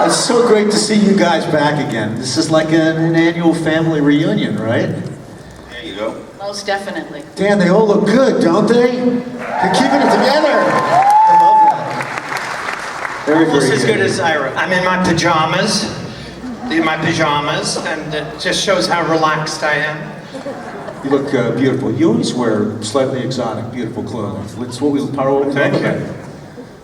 It's so great to see you guys back again. This is like an annual family reunion, right? There you go. Most definitely. Dan, they all look good, don't they? They're keeping it together. I love that. Very, Almost very as good as Ira. I'm in my pajamas, and it just shows how relaxed I am. You look beautiful. You always wear slightly exotic, beautiful clothing. It's what we love about.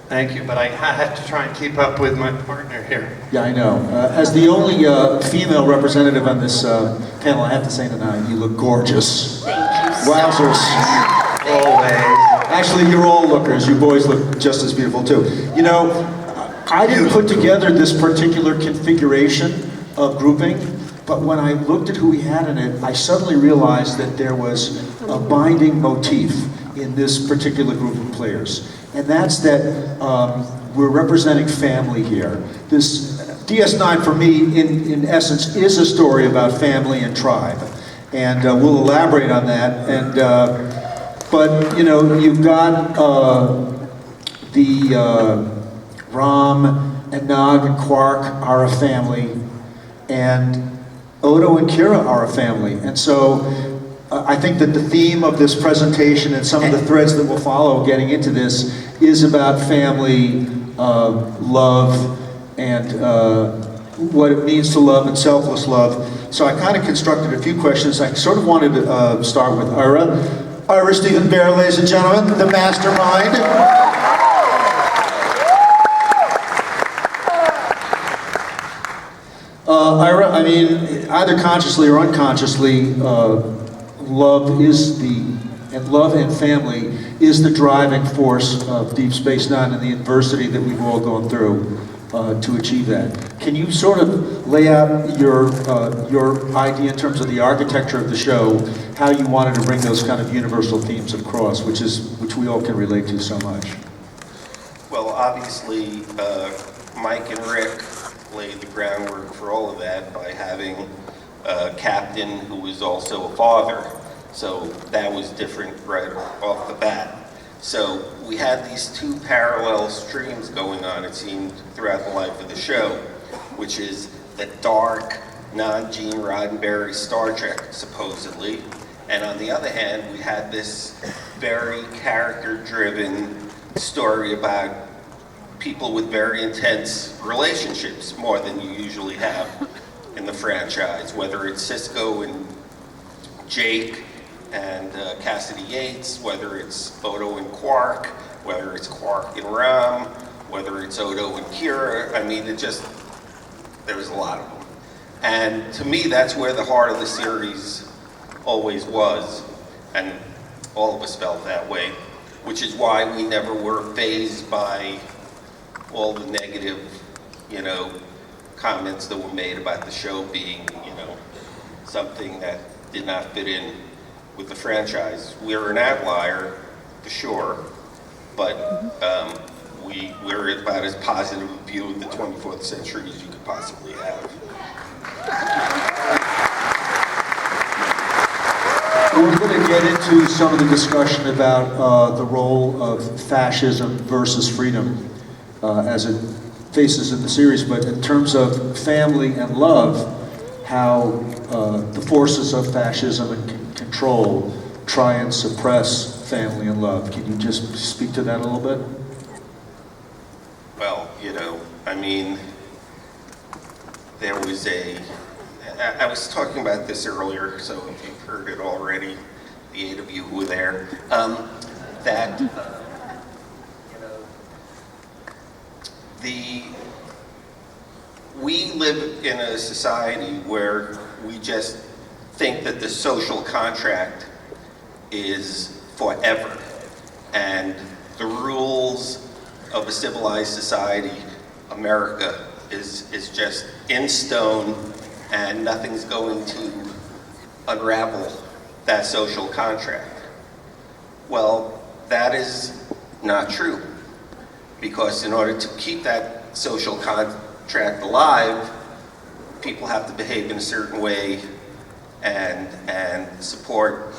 Thank you, but I have to try and keep up with my partner here. Yeah, I know. As the only female representative on this panel, I have to say tonight, you look gorgeous. Thank you so Wowzers. much. Always. Actually, you're all lookers. You boys look just as beautiful too. You know, I didn't put together this particular configuration of grouping, but when I looked at who we had in it, I suddenly realized that there was a binding motif in this particular group of players. And that's that we're representing family here. This DS9 for me, in essence, is a story about family and tribe. And we'll elaborate on that. And but you know, you've got Rom and Nog and Quark are a family, and Odo and Kira are a family. And so I think that the theme of this presentation and some of the threads that will follow getting into this is about family, love, and what it means to love and selfless love. So I kind of constructed a few questions. I sort of wanted to start with Ira. Ira Stephen Behr, ladies and gentlemen, the mastermind. Ira, I mean, either consciously or unconsciously, love and family is the driving force of Deep Space Nine and the adversity that we've all gone through to achieve that. Can you sort of lay out your idea in terms of the architecture of the show, how you wanted to bring those kind of universal themes across, which we all can relate to so much? Well, obviously, Mike and Rick laid the groundwork for all of that by having a captain who was also a father. So that was different right off the bat. So we had these two parallel streams going on, it seemed, throughout the life of the show, which is the dark, non-Gene Roddenberry Star Trek, supposedly. And on the other hand, we had this very character-driven story about people with very intense relationships, more than you usually have in the franchise, whether it's Sisko and Jake and Cassidy Yates, whether it's Odo and Quark, whether it's Quark and Rom, whether it's Odo and Kira. I mean, there's a lot of them. And to me, that's where the heart of the series always was, and all of us felt that way, which is why we never were fazed by all the negative, you know, comments that were made about the show being, you know, something that did not fit in with the franchise. We're an outlier, for sure, but we're about as positive a view of the 24th century as you could possibly have. We're going to get into some of the discussion about the role of fascism versus freedom as it faces in the series, but in terms of family and love, how the forces of fascism and control try and suppress family and love. Can you just speak to that a little bit? Well, you know, I mean, there was I was talking about this earlier, so if you've heard it already, the 8 of you who were there, that, you know, we live in a society where we just think that the social contract is forever, and the rules of a civilized society, America, is just in stone, and nothing's going to unravel that social contract. Well, that is not true, because in order to keep that social contract alive, people have to behave in a certain way and support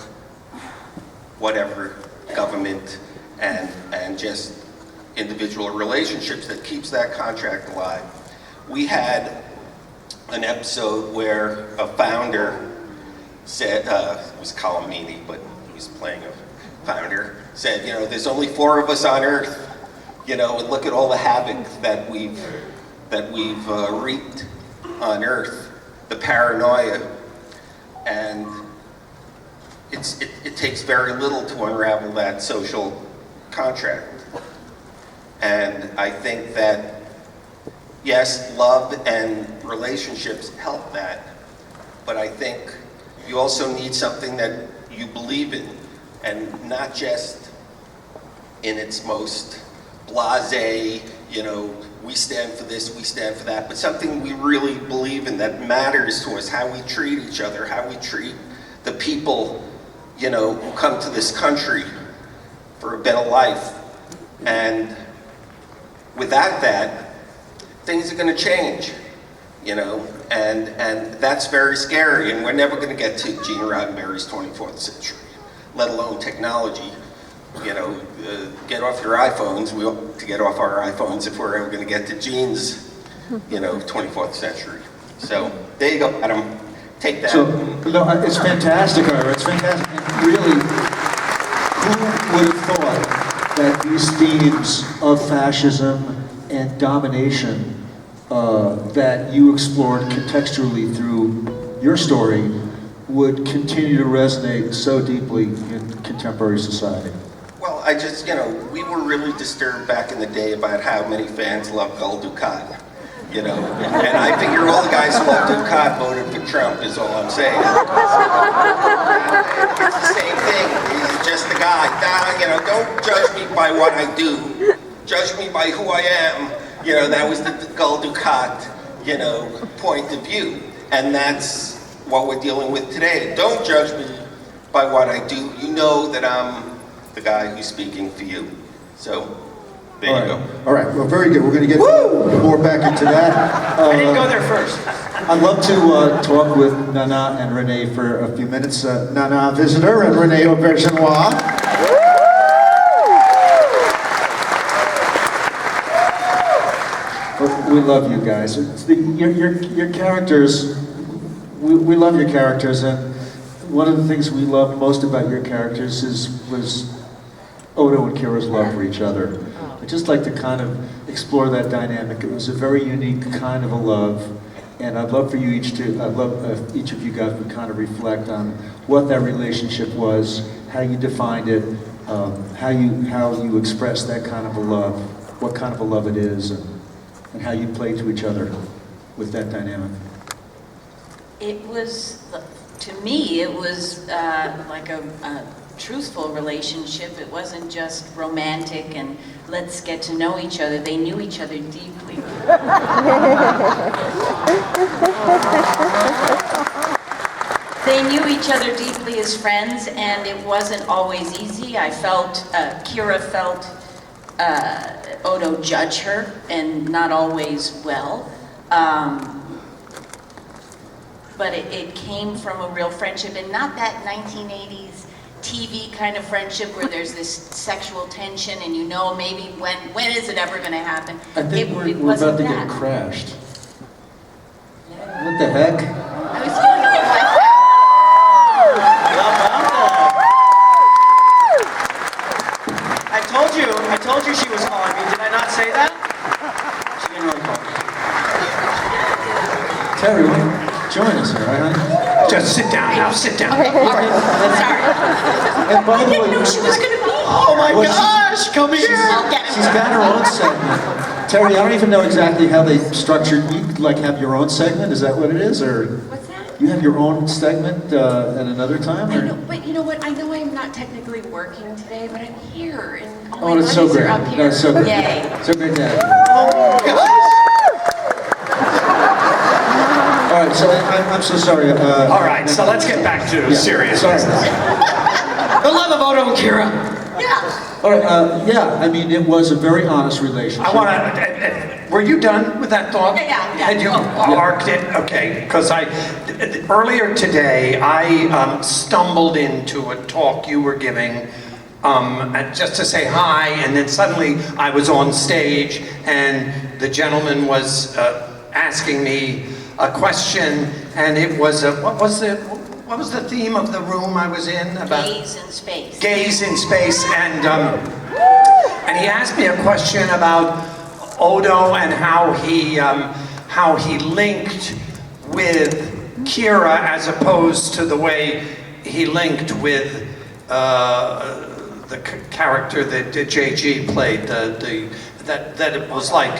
whatever government and just individual relationships that keeps that contract alive. we had an episode where a founder said, it was Calamini, but he was playing a founder, said, you know, there's only 4 of us on Earth, you know, and look at all the havoc that we've wreaked on Earth, the paranoia, and it takes very little to unravel that social contract. And I think that, yes, love and relationships help that, but I think you also need something that you believe in, and not just in its most blasé, you know, we stand for this, we stand for that, but something we really believe in that matters to us, how we treat each other, how we treat the people, you know, who come to this country for a better life. And without that, things are going to change, you know, and that's very scary, and we're never going to get to Gene Roddenberry's 24th century, let alone technology. You know, get off your iPhones. We ought to get off our iPhones if we're ever going to get to Gene's, you know, 24th century. So there you go, Adam. Take that. So, no, it's fantastic, Ira. It's fantastic. And really, who would have thought that these themes of fascism and domination that you explored contextually through your story would continue to resonate so deeply in contemporary society? Well, I just, you know, we were really disturbed back in the day about how many fans love Gul Dukat, you know, and I figure all the guys who love Dukat voted for Trump is all I'm saying. It's the same thing, he's just a guy. Now, you know, don't judge me by what I do, judge me by who I am. You know, that was the Gul Dukat, you know, point of view, and that's what we're dealing with today. Don't judge me by what I do. You know that I'm the guy who's speaking for you. So, there you go. All right, well, very good. We're going to get more back into that. I didn't go there first. I'd love to talk with Nana and Rene for a few minutes. Nana, visitor, and Rene, Auberjonois. We love you guys. Your characters, we love your characters, and one of the things we love most about your characters was Odo and Kira's love for each other. I'd just like to kind of explore that dynamic. It was a very unique kind of a love, and I'd love for you each to, I'd love if each of you guys would kind of reflect on what that relationship was, how you defined it, how you expressed that kind of a love, what kind of a love it is, and how you play to each other with that dynamic. It was, to me, it was like a truthful relationship. It wasn't just romantic and let's get to know each other. They knew each other deeply. They knew each other deeply as friends, and it wasn't always easy. I felt, Kira felt Odo judge her, and not always well. But it came from a real friendship, and not that 1980s TV kind of friendship where there's this sexual tension and you know maybe when is it ever going to happen. I think we're about to get crashed. What the heck? I was feeling a little like that. I told you she was calling me. Did I not say that? She didn't really call me. Terry, why don't you join us here, right, honey? Just sit down now, sit down. Sorry. And by I the didn't way, know she was going to be here. Oh my Well, gosh, come here. I'll get she's got her own segment. Terry, I don't even know exactly how they structured. You like have your own segment? Is that what it is, or What's that? you have your own segment at another time? I Or? know, but you know what? I know I'm not technically working today, but I'm here, and all Oh, my that's so buddies great. are up here. That's so great. Yay. So great to have you. All right, so I'm so sorry. All right, so let's get back to serious sorry. business. The love of Odo and Kira. Yeah. All right, yeah, I mean, it was a very honest relationship. I want to. Were you done with that thought? Yeah. Had you arced it? Okay, because earlier today I stumbled into a talk you were giving, just to say hi, and then suddenly I was on stage, and the gentleman was asking me a question, and it was what was the theme of the room I was in? About Gaze in space. gaze in space, and he asked me a question about Odo and how he linked with Kira as opposed to the way he linked with the character that JG played. That it was like.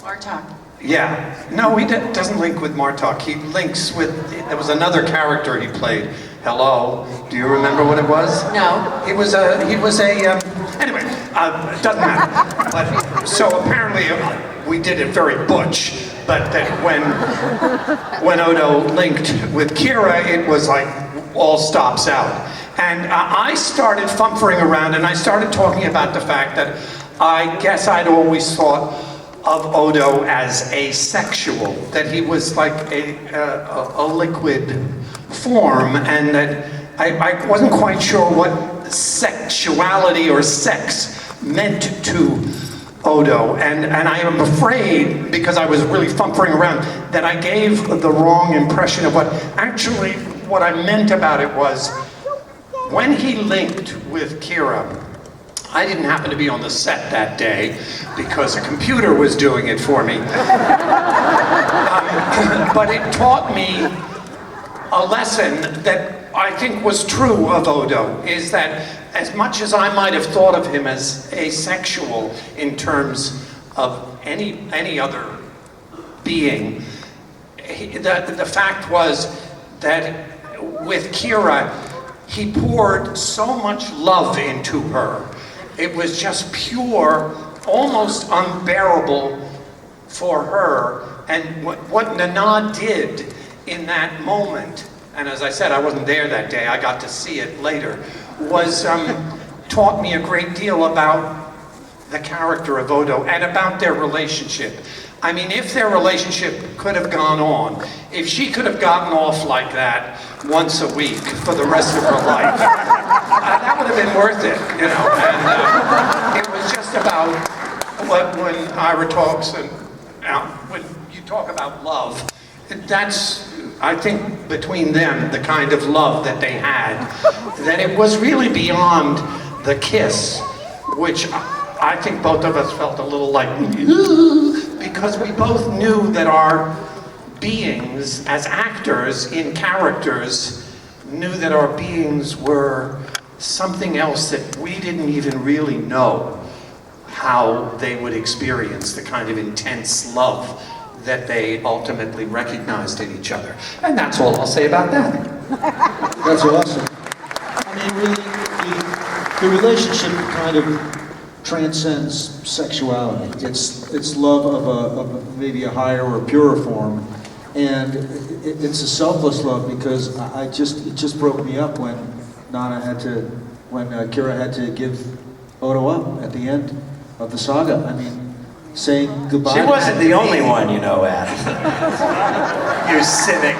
Martok. Yeah, no, he doesn't link with Martok. He links with, there was another character he played. Hello, do you remember what it was? No. He was anyway, it doesn't matter. But, so apparently we did it very butch, but that when Odo linked with Kira, it was like all stops out. And I started fumfering around and I started talking about the fact that I guess I'd always thought of Odo as asexual, that he was like a liquid form, and that I wasn't quite sure what sexuality or sex meant to Odo, and I am afraid, because I was really fumfering around, that I gave the wrong impression of what I meant about it was, when he linked with Kira, I didn't happen to be on the set that day because a computer was doing it for me. But it taught me a lesson that I think was true of Odo, is that as much as I might have thought of him as asexual in terms of any other being, the fact was that with Kira, he poured so much love into her. It was just pure, almost unbearable for her. And what Nana did in that moment, and as I said, I wasn't there that day, I got to see it later, was taught me a great deal about the character of Odo and about their relationship. I mean, if their relationship could have gone on, if she could have gotten off like that once a week for the rest of her life, that would have been worth it, you know. And it was just about when Ira talks and when you talk about love, that's, I think, between them, the kind of love that they had, that it was really beyond the kiss, which I think both of us felt a little like, because we both knew that our beings as actors in characters knew that our beings were something else that we didn't even really know how they would experience the kind of intense love that they ultimately recognized in each other. And that's all I'll say about that. That's awesome. I mean, really, the relationship kind of transcends sexuality. It's love of maybe a higher or purer form, and it's a selfless love, because it just broke me up when Kira had to give Odo up at the end of the saga. I mean, saying goodbye. She wasn't the only one, you know, Adam. You cynic.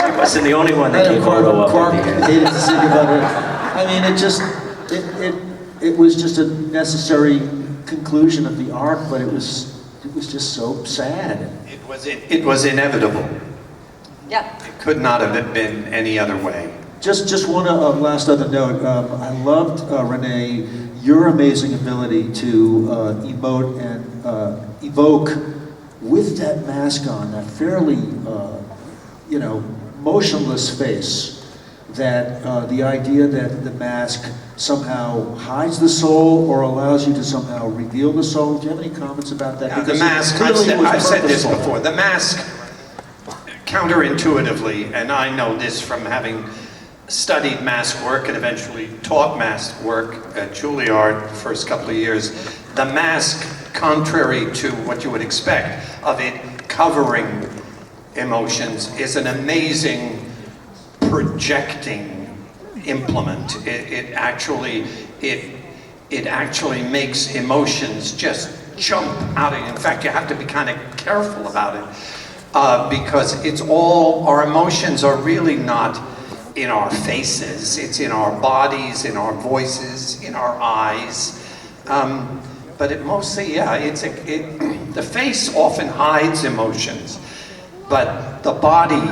She wasn't the only one that gave Odo up Quark at the end. hated to see goodbye to her. I mean, it was just a necessary conclusion of the arc, but it was just so sad. It was inevitable. Yeah. It could not have been any other way. Just one last other note. I loved, Rene, your amazing ability to emote and evoke with that mask on, that fairly, motionless face, that the idea that the mask somehow hides the soul or allows you to somehow reveal the soul. Do you have any comments about that? Now, the Because mask, it clearly was I've said this purposeful. before, the mask, counterintuitively, and I know this from having studied mask work and eventually taught mask work at Juilliard the first couple of years, the mask, contrary to what you would expect of it covering emotions, is an amazing projecting implement. It actually makes emotions just jump out of you. In fact, you have to be kind of careful about it because it's all, our emotions are really not in our faces. It's in our bodies, in our voices, in our eyes. But it mostly, yeah, The face often hides emotions, but the body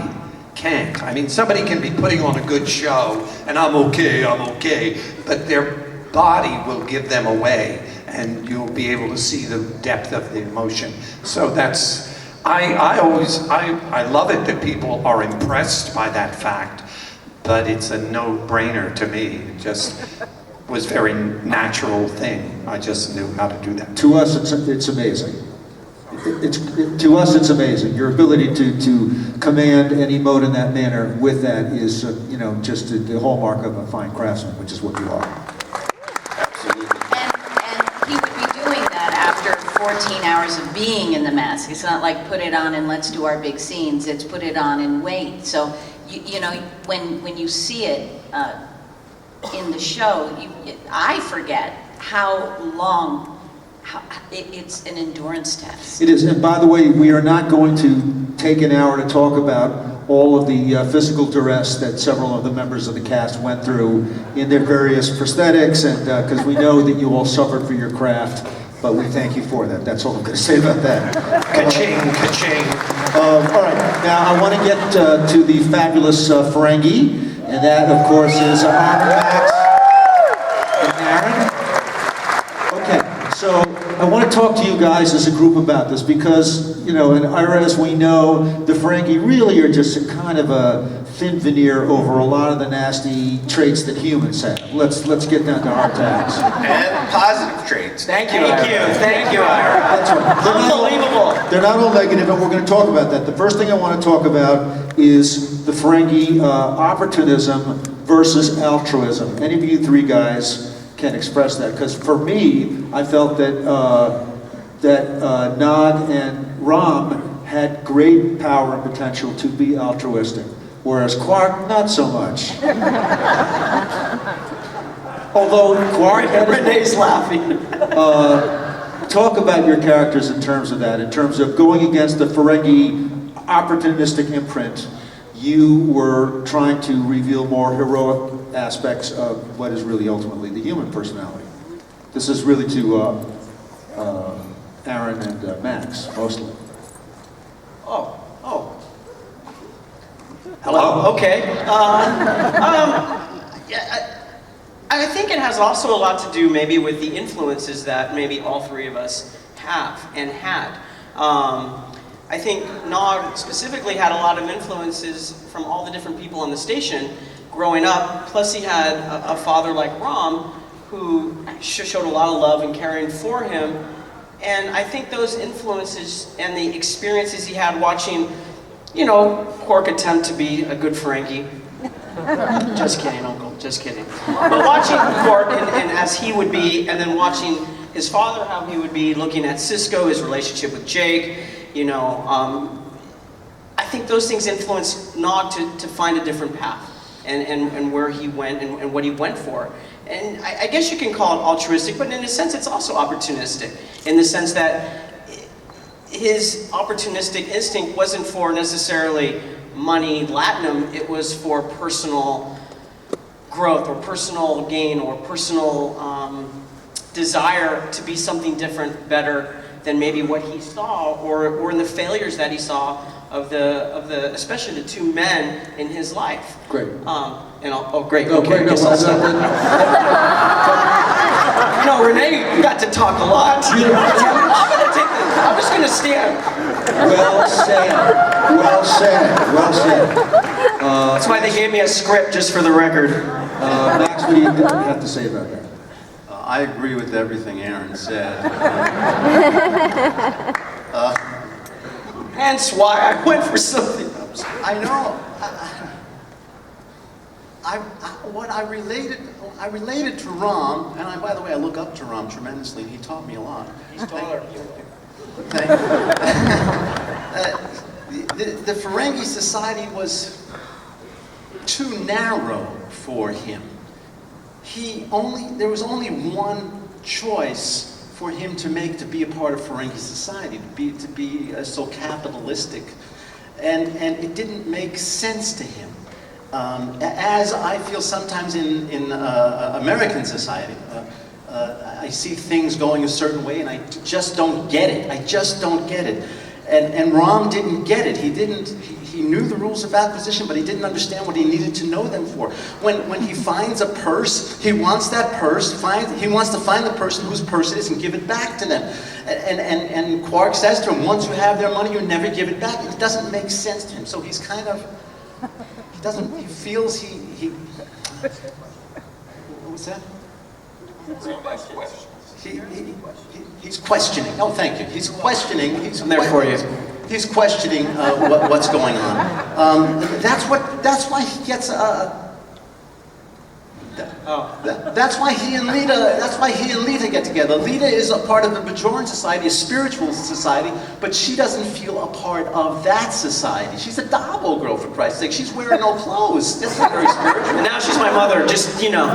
can't. I mean, somebody can be putting on a good show, and I'm okay, but their body will give them away, and you'll be able to see the depth of the emotion. So that's, I love it that people are impressed by that fact, but it's a no-brainer to me. It just was a very natural thing. I just knew how to do that. To us, it's amazing. To us, it's amazing. Your ability to command and emote in that manner with that is, just the hallmark of a fine craftsman, which is what you are. Absolutely. And he would be doing that after 14 hours of being in the mask. It's not like put it on and let's do our big scenes. It's put it on and wait. So, when you see it in the show, I forget how long. It's an endurance test. It is, and by the way, we are not going to take an hour to talk about all of the physical duress that several of the members of the cast went through in their various prosthetics, and because we know that you all suffered for your craft, but we thank you for that. That's all I'm going to say about that. Ka-ching, ka-ching. All right, now I want to get to the fabulous Ferengi, and that, of course, is Armin, Dax, and Aron. Okay, so I want to talk to you guys as a group about this because, in Ira, as we know, the Ferengi really are just a kind of a thin veneer over a lot of the nasty traits that humans have. Let's get down to hard tags. And positive traits. Thank you, Ira. That's right. Unbelievable. They're not all negative, and we're going to talk about that. The first thing I want to talk about is the Ferengi opportunism versus altruism. Any of you three guys can express that, because for me, I felt that Nog and Rom had great power and potential to be altruistic, whereas Quark, not so much. Although Quark had Rene's laughing. talk about your characters in terms of that, in terms of going against the Ferengi opportunistic imprint. You were trying to reveal more heroic aspects of what is really ultimately the human personality. This is really to Aron and Max, mostly. Oh. Hello. Okay. I think it has also a lot to do maybe with the influences that maybe all three of us have and had. I think Nog specifically had a lot of influences from all the different people on the station growing up, plus he had a father like Rom who showed a lot of love and caring for him, and I think those influences and the experiences he had watching, Quark attempt to be a good Ferengi. Just kidding, Uncle, just kidding. But watching Quark and as he would be, and then watching his father, how he would be, looking at Cisco, his relationship with Jake, I think those things influenced Nog to find a different path and where he went and what he went for. And I guess you can call it altruistic, but in a sense it's also opportunistic, in the sense that his opportunistic instinct wasn't for necessarily money, latinum, it was for personal growth or personal gain or personal desire to be something different, better than maybe what he saw, or in the failures that he saw of the especially the two men in his life. Great. Great. No, Okay. great. I guess I'll stop. Rene, you got to talk a lot. I'm gonna take this. I'm just gonna stand. Well said. That's why they gave me a script, just for the record. Max, what do you have to say about that? I agree with everything Aron said. Hence why I went for something else. I know. I related to Rom, and by the way, I look up to Rom tremendously. He taught me a lot. He's taller. Thank you. The Ferengi society was too narrow for him. There was only one choice for him to make to be a part of Ferengi society, to be so capitalistic, and it didn't make sense to him. As I feel sometimes in American society, I see things going a certain way, and I just don't get it. I just don't get it. And Rom didn't get it. He knew the rules of acquisition, but he didn't understand what he needed to know them for. When he finds a purse, he wants that purse. He wants to find the person whose purse it is and give it back to them. And Quark says to him, once you have their money, you never give it back. It doesn't make sense to him. So he's kind of, he feels he what was that? He's questioning. Oh, thank you. He's questioning. I'm there for you. He's questioning what's going on. That's why he gets That's why he and Lita get together. Lita is a part of the Bajoran society, a spiritual society, but she doesn't feel a part of that society. She's a Dabo girl, for Christ's sake. She's wearing no clothes. That's not very spiritual. And now she's my mother, just, you know.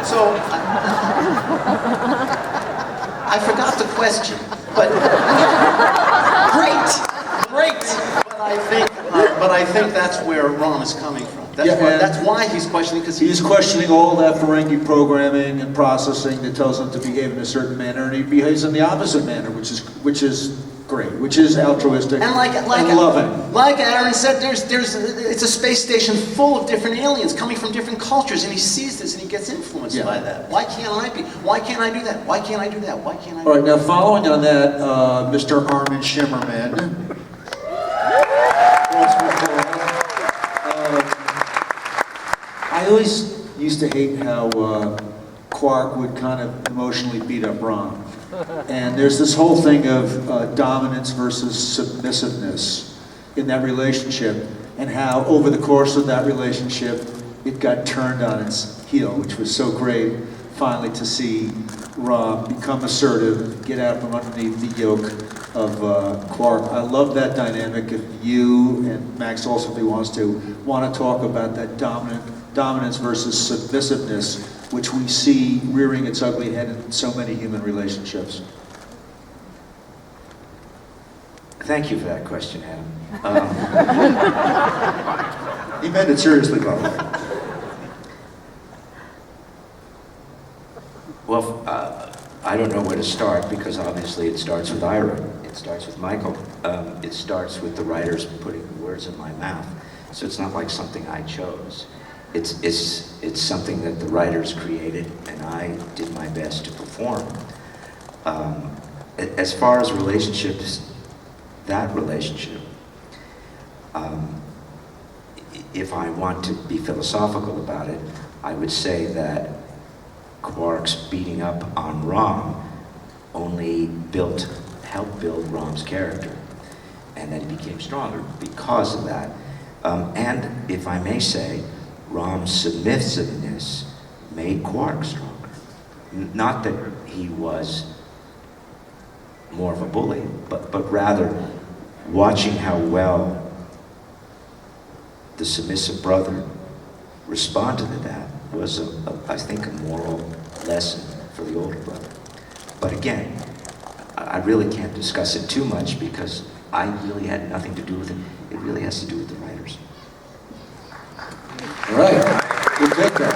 So, I forgot the question, but great. But I think that's where Rom is coming from. That's why he's questioning, because He's questioning all that Ferengi programming and processing that tells him to behave in a certain manner, and he behaves in the opposite manner, which is great, which is altruistic and loving. Like Aron said, it's a space station full of different aliens coming from different cultures, and he sees this and he gets influenced by that. Why can't I be? Why can't I do that? Why can't I do that? Why can't I? All right, now following on that, Mr. Armin Shimerman. I always used to hate how Quark would kind of emotionally beat up Ron. And there's this whole thing of dominance versus submissiveness in that relationship, and how over the course of that relationship, it got turned on its heel, which was so great finally to see Ron become assertive, get out from underneath the yoke of Quark. I love that dynamic. If you, and Max also if he wants to, want to talk about that dominance versus submissiveness, which we see rearing its ugly head in so many human relationships. Thank you for that question, Adam. He meant it seriously, by the way. Well, I don't know where to start, because obviously it starts with Ira, it starts with Michael, it starts with the writers putting words in my mouth. So it's not like something I chose. It's something that the writers created, and I did my best to perform. As far as relationships, that relationship, if I want to be philosophical about it, I would say that Quark's beating up on Rom only helped build Rom's character, and then he became stronger because of that. And if I may say, Rom's submissiveness made Quark stronger. Not that he was more of a bully, but rather watching how well the submissive brother responded to that was, I think, a moral lesson for the older brother. But again, I really can't discuss it too much because I really had nothing to do with it. It really has to do with the writers. All right, we'll take that.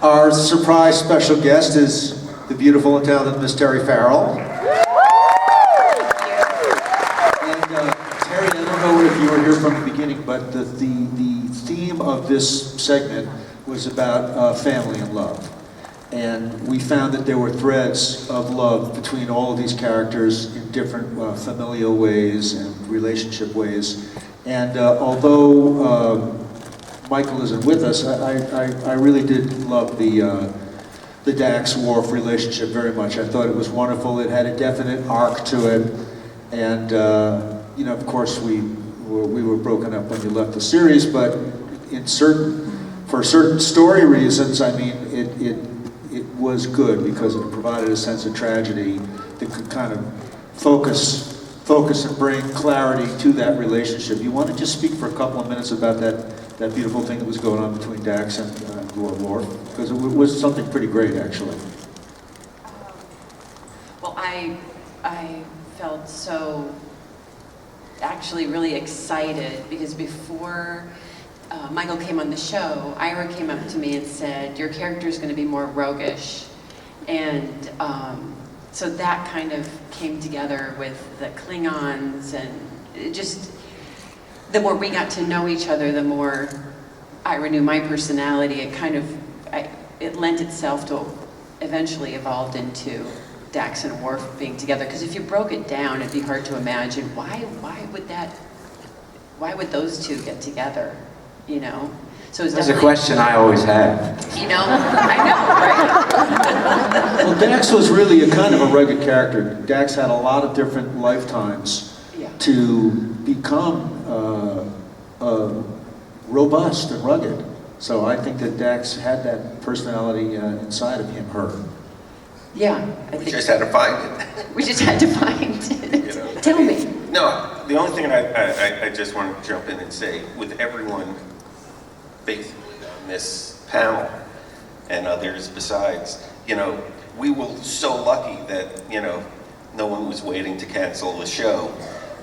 Our surprise special guest is the beautiful and talented Miss Terry Farrell. And Terry, I don't know if you were here from the beginning, but the theme of this segment was about family and love. And we found that there were threads of love between all of these characters in different familial ways and relationship ways. And although Michael isn't with us, I really did love the Dax Worf relationship very much. I thought it was wonderful. It had a definite arc to it. And, you know, of course, we were broken up when you left the series, but for certain story reasons, I mean, it was good because it provided a sense of tragedy that could kind of focus and bring clarity to that relationship. You want to just speak for a couple of minutes about that beautiful thing that was going on between Dax and Worf? Because it was something pretty great, actually. Well, I felt so actually really excited because before Michael came on the show, Ira came up to me and said, your character is going to be more roguish. And so that kind of came together with the Klingons, and it just, the more we got to know each other, the more Ira knew my personality. It kind of, it lent itself to, eventually evolved into Dax and Worf being together. Because if you broke it down, it'd be hard to imagine why would those two get together, you know? So it's That's a question I always have. You know, I know, right? Well, Dax was really a kind of a rugged character. Dax had a lot of different lifetimes to become robust and rugged. So I think that Dax had that personality inside of him, her. Yeah. We just had to find it. We just had to find it. You know? Tell me. No, the only thing I just want to jump in and say, with everyone basically on this panel and others besides, you know, we were so lucky that, you know, no one was waiting to cancel the show,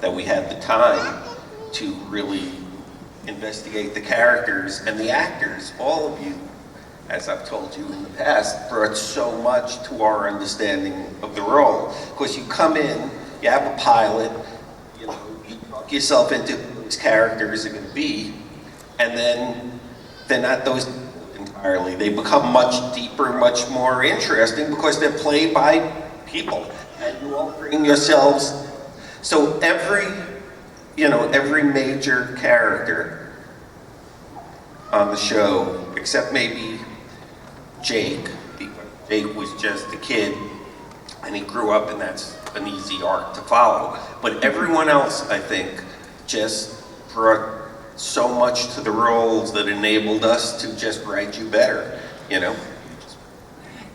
that we had the time to really investigate the characters and the actors. All of you, as I've told you in the past, brought so much to our understanding of the role. Because you come in, you have a pilot, you know, you talk yourself into who these characters are going to be, and then they're not those entirely. They become much deeper, much more interesting because they're played by people, and you all bring yourselves. So every major character on the show, except maybe Jake, because Jake was just a kid and he grew up, and that's an easy arc to follow. But everyone else, I think, just brought so much to the roles that enabled us to just write you better, you know?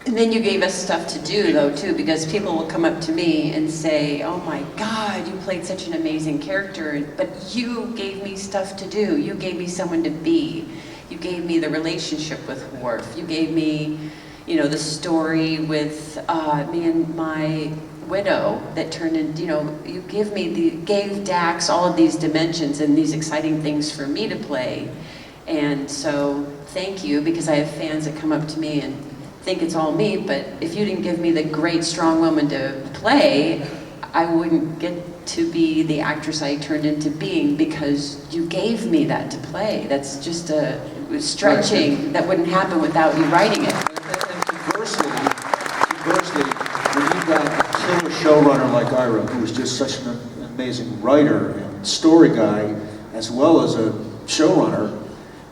And then you gave us stuff to do, though, too, because people will come up to me and say, oh my God, you played such an amazing character, but you gave me stuff to do. You gave me someone to be. You gave me the relationship with Worf. You gave me, you know, the story with me and my widow that turned into, you know, you gave Dax all of these dimensions and these exciting things for me to play. And so, thank you, because I have fans that come up to me and think it's all me, but if you didn't give me the great, strong woman to play, I wouldn't get to be the actress I turned into being, because you gave me that to play. That's just a stretching that wouldn't happen without you writing it. And conversely, when you've got a killer showrunner like Ira, who is just such an amazing writer and story guy, as well as a showrunner,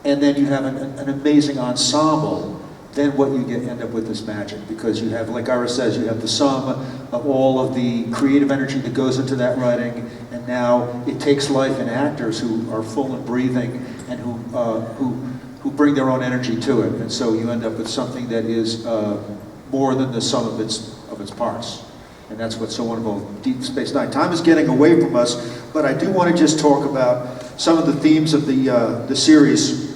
and then you have an amazing ensemble, then what you end up with is magic, because you have, like Ira says, you have the sum of all of the creative energy that goes into that writing, and now it takes life in actors who are full and breathing and who bring their own energy to it, and so you end up with something that is more than the sum of its parts. And that's what's so wonderful. Deep Space Nine. Time is getting away from us, but I do want to just talk about some of the themes of the series.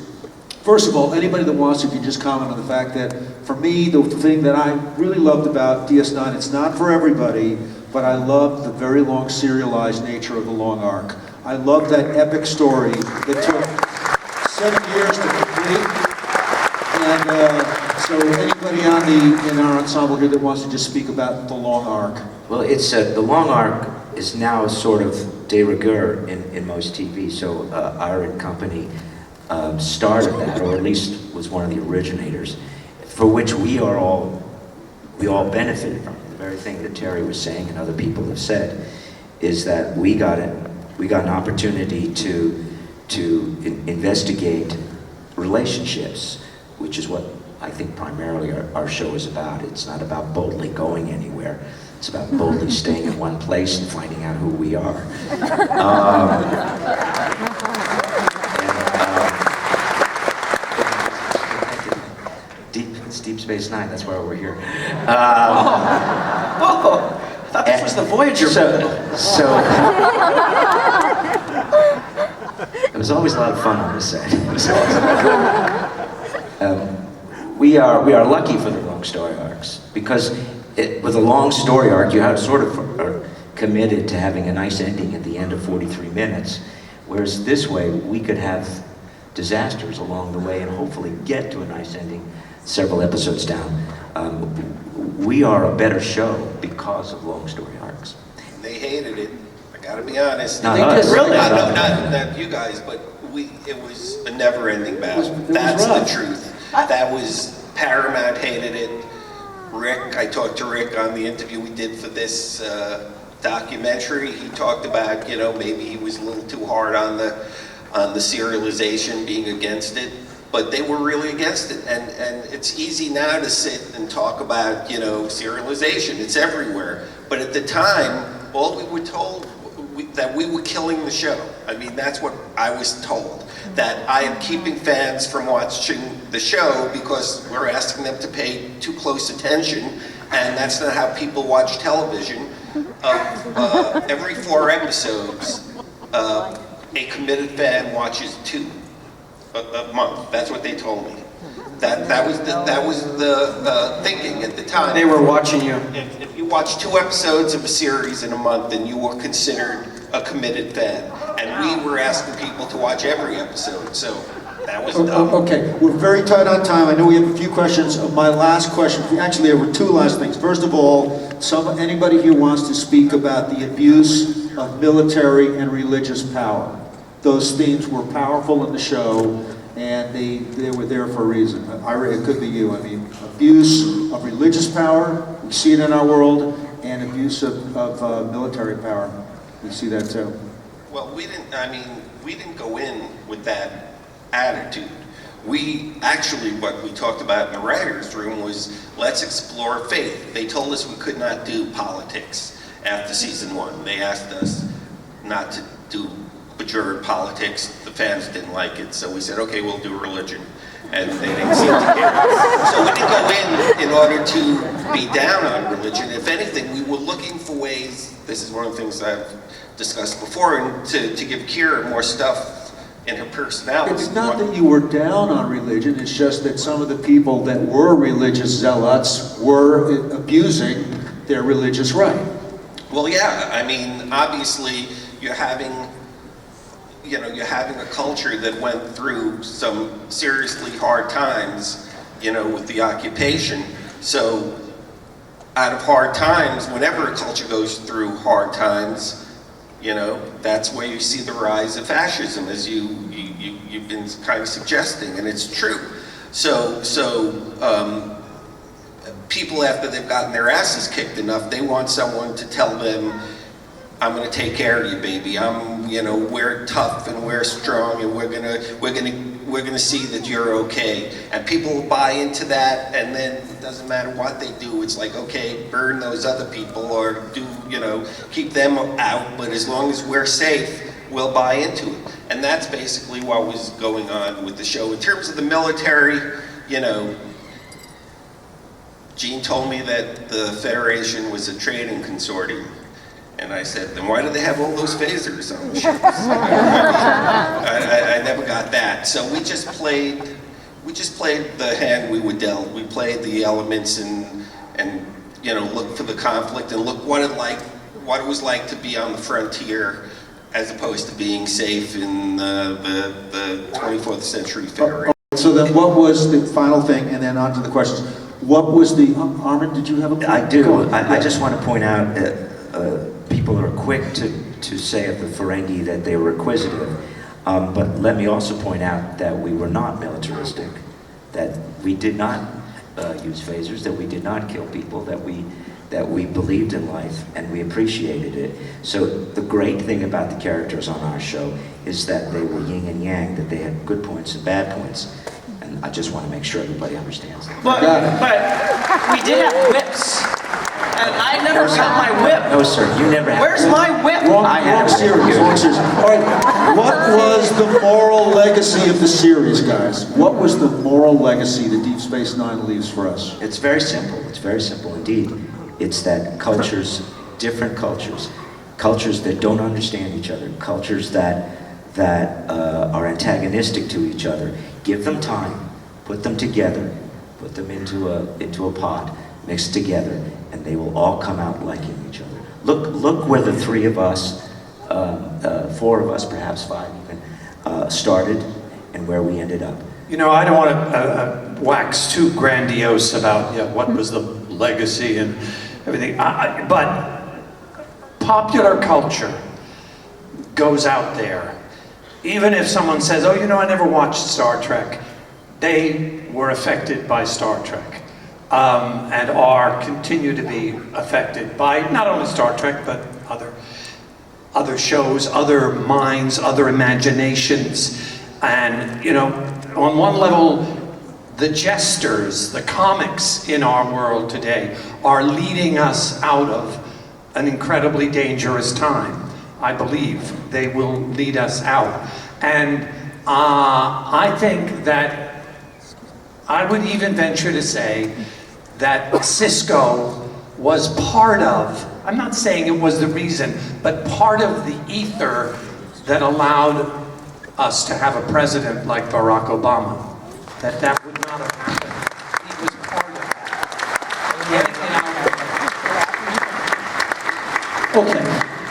First of all, anybody that wants to can just comment on the fact that, for me, the thing that I really loved about DS9, it's not for everybody, but I loved the very long serialized nature of the long arc. I loved that epic story that took 7 years to complete. And so anybody in our ensemble here that wants to just speak about the long arc? Well, it's the long arc is now sort of de rigueur in most TV. So Iron Company started that, or at least was one of the originators, for which we all benefited from. The very thing that Terry was saying and other people have said is that we got an opportunity to investigate relationships, which is what I think primarily our show is about. It's not about boldly going anywhere. It's about boldly staying in one place and finding out who we are. It's Deep Space Nine, that's why we're here. I thought this was the Voyager. So it was always a lot of fun on this set. We are lucky for the long story arcs, because with a long story arc, you are committed to having a nice ending at the end of 43 minutes. Whereas this way, we could have disasters along the way and hopefully get to a nice ending several episodes down. We are a better show because of long story arcs. They hated it. I gotta be honest. Not They us. did. Really? Not you guys, but it was a never-ending battle. That's the truth. That was, Paramount hated it. Rick, I talked to Rick on the interview we did for this documentary. He talked about, maybe he was a little too hard on the serialization, being against it. But they were really against it, and it's easy now to sit and talk about, serialization. It's everywhere. But at the time, all we were told that we were killing the show. I mean, that's what I was told. That I am keeping fans from watching the show because we're asking them to pay too close attention, and that's not how people watch television. Every 4 episodes, a committed fan watches 2. A month. That's what they told me. That was the thinking at the time. They were watching you. If you watch 2 episodes of a series in a month, then you were considered a committed fan. And we were asking people to watch every episode, so that was dumb. Okay, we're very tight on time. I know we have a few questions. My last question, actually there were 2 last things. First of all, anybody here wants to speak about the abuse of military and religious power. Those themes were powerful in the show, and they were there for a reason. It could be you. I mean, abuse of religious power, we see it in our world, and abuse of military power. We see that too. Well, we didn't go in with that attitude. We actually, what we talked about in the writer's room was, let's explore faith. They told us we could not do politics after season 1. They asked us not to do bejeweled politics. The fans didn't like it, so we said, okay, we'll do religion. And they didn't seem to care. So we didn't go in order to be down on religion. If anything, we were looking for ways, this is one of the things I've discussed before, and to give Kira more stuff in her personality. It's not that you were down on religion, it's just that some of the people that were religious zealots were abusing their religious right. Well, yeah, I mean, obviously, you're having a culture that went through some seriously hard times, with the occupation. So out of hard times, whenever a culture goes through hard times, that's where you see the rise of fascism, as you've been kind of suggesting, and it's true. So people, after they've gotten their asses kicked enough, they want someone to tell them, I'm going to take care of you, baby. We're tough and we're strong, and we're gonna see that you're okay. And people buy into that, and then it doesn't matter what they do. It's like, okay, burn those other people, or keep them out. But as long as we're safe, we'll buy into it. And that's basically what was going on with the show. In terms of the military, Gene told me that the Federation was a trading consortium. And I said, then why do they have all those phasers on the ships? I never got that. So we just played the hand we were dealt. We played the elements and looked for the conflict and looked what it was like to be on the frontier as opposed to being safe in the 24th century Federation. So then what was the final thing, and then on to the questions. What was the, Armin, did you have a point? I do. I just want to point out people are quick to say of the Ferengi that they were inquisitive, but let me also point out that we were not militaristic, that we did not use phasers, that we did not kill people, that we believed in life and we appreciated it. So the great thing about the characters on our show is that they were yin and yang, that they had good points and bad points. And I just want to make sure everybody understands that. But we did have whips. And I never got my whip. No, sir, you never had. Where's my whip? Wrong series. All right, what was the moral legacy of the series, guys? What was the moral legacy that Deep Space Nine leaves for us? It's very simple. It's very simple indeed. It's that cultures, different cultures that don't understand each other, cultures that are antagonistic to each other, give them time, put them together, put them into a pot, mixed together, and they will all come out liking each other. Look where the 3 of us, 4 of us, perhaps 5 even, started, and where we ended up. You know, I don't want to wax too grandiose about what was the legacy and everything, but popular culture goes out there. Even if someone says, oh, you know, I never watched Star Trek, they were affected by Star Trek and continue to be affected by not only Star Trek, but other shows, other minds, other imaginations. And, you know, on one level, the jesters, the comics in our world today are leading us out of an incredibly dangerous time. I believe they will lead us out. And I think that I would even venture to say that Cisco was part of, I'm not saying it was the reason, but part of the ether that allowed us to have a president like Barack Obama. That would not have happened. He was part of that. Okay,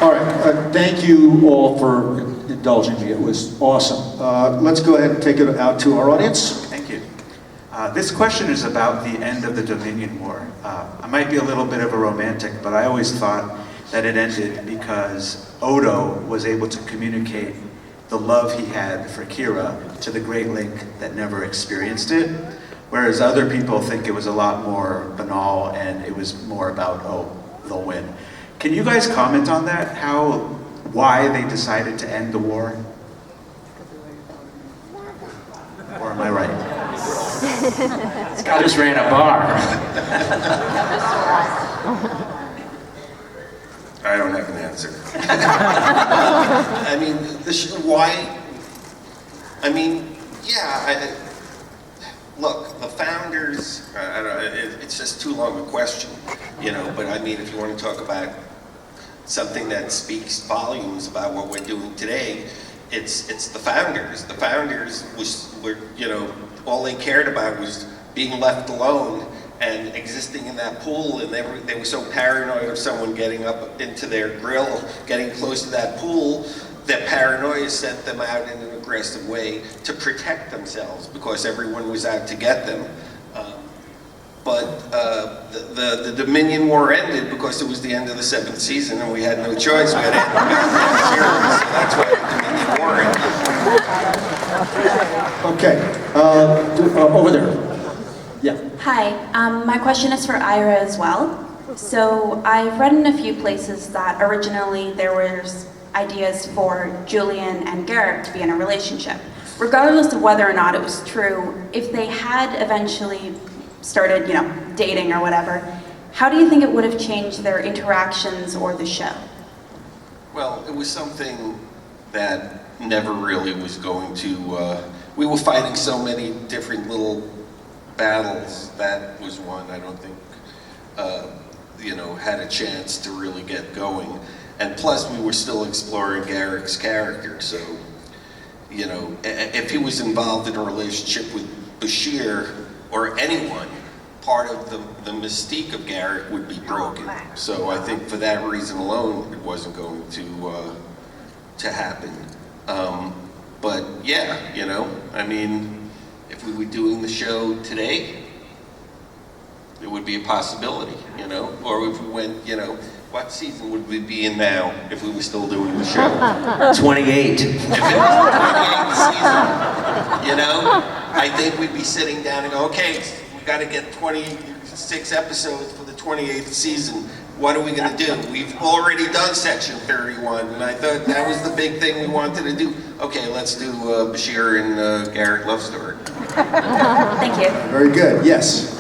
all right. Thank you all for indulging me. It was awesome. Let's go ahead and take it out to our audience. Thank you. This question is about the end of the Dominion War. I might be a little bit of a romantic, but I always thought that it ended because Odo was able to communicate the love he had for Kira to the Great Lake that never experienced it, whereas other people think it was a lot more banal and it was more about, oh, they'll win. Can you guys comment on that? Why they decided to end the war? Or am I right? This guy just ran a bar. I don't have an answer. I mean, why? I mean, yeah. Look, the founders. I don't. It's just too long a question, you know. But I mean, if you want to talk about something that speaks volumes about what we're doing today, it's the founders. The founders were, you know, all they cared about was being left alone and existing in that pool, and they were so paranoid of someone getting up into their grill, getting close to that pool, that paranoia sent them out in an aggressive way to protect themselves because everyone was out to get them. But the Dominion War ended because it was the end of the 7th season and we had no choice. We had to end the series, so that's why the Dominion War ended. Okay, over there. Yeah. Hi, my question is for Ira as well. So I've read in a few places that originally there was ideas for Julian and Garrick to be in a relationship. Regardless of whether or not it was true, if they had eventually started, you know, dating or whatever, how do you think it would have changed their interactions or the show? Well, it was something that never really was going to, we were fighting so many different little battles. That was one I don't think, you know, had a chance to really get going. And plus we were still exploring Garrick's character, so, you know, if he was involved in a relationship with Bashir or anyone, part of the mystique of Garrick would be broken. So I think for that reason alone, it wasn't going to happen. But yeah, you know, I mean, if we were doing the show today, it would be a possibility, you know? Or if we went, you know, what season would we be in now if we were still doing the show? 28. If it was the 28th season, you know, I think we'd be sitting down and go, okay, we've got to get 26 episodes for the 28th season. What are we going to do? We've already done section 31, and I thought that was the big thing we wanted to do. Okay, let's do Bashir and Garrick love story. Thank you. Very good. Yes.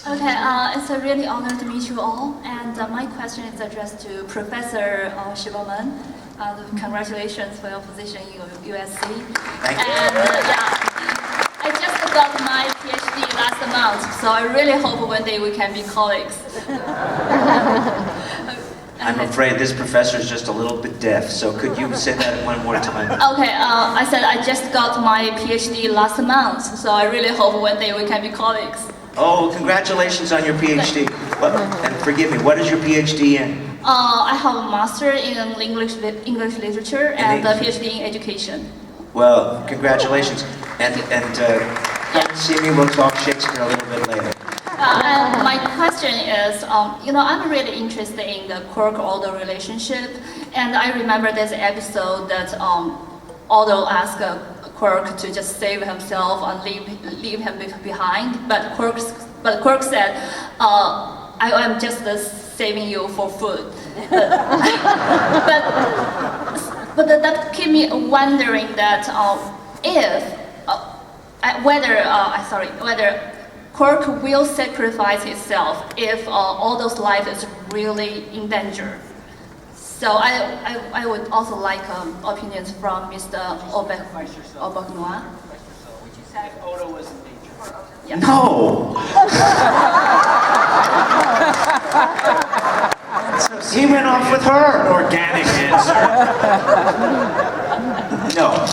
Okay, it's a really honor to meet you all, and my question is addressed to Professor Shimerman. Congratulations for your position in USC. Thank you. And I just got my PhD last month, so I really hope one day we can be colleagues. I'm afraid this professor is just a little bit deaf, so could you say that one more time? Okay, I said I just got my PhD last month, so I really hope one day we can be colleagues. Oh, congratulations on your PhD. And forgive me, what is your PhD in? I have a master in English literature and a PhD in education. Well, congratulations. Come and see me, we'll talk Shakespeare a little bit later. And my question is, I'm really interested in the Quark-Odo relationship, and I remember this episode that Odo asked Quark to just save himself and leave him behind, but Quark said, I am just saving you for food. but that kept me wondering that whether Quark will sacrifice himself if Odo's life is really in danger. So I would also like opinions from Mr. Auberjonois. If Odo was in danger. Yeah. No! He went off with her. Organic answer. No.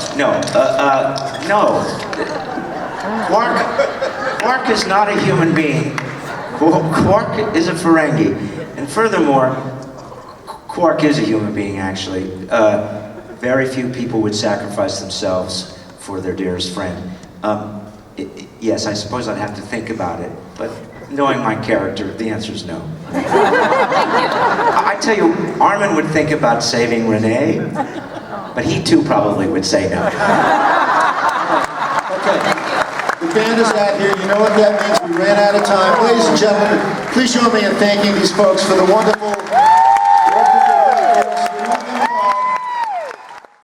Quark is not a human being. Quark is a Ferengi. And furthermore, Quark is a human being, actually. Very few people would sacrifice themselves for their dearest friend. Yes, I suppose I'd have to think about it, but knowing my character, the answer is no. I tell you, Armin would think about saving Rene, but he too probably would say no. Okay. The band is out here. You know what that means. We ran out of time. Ladies and gentlemen, please join me in thanking these folks for the wonderful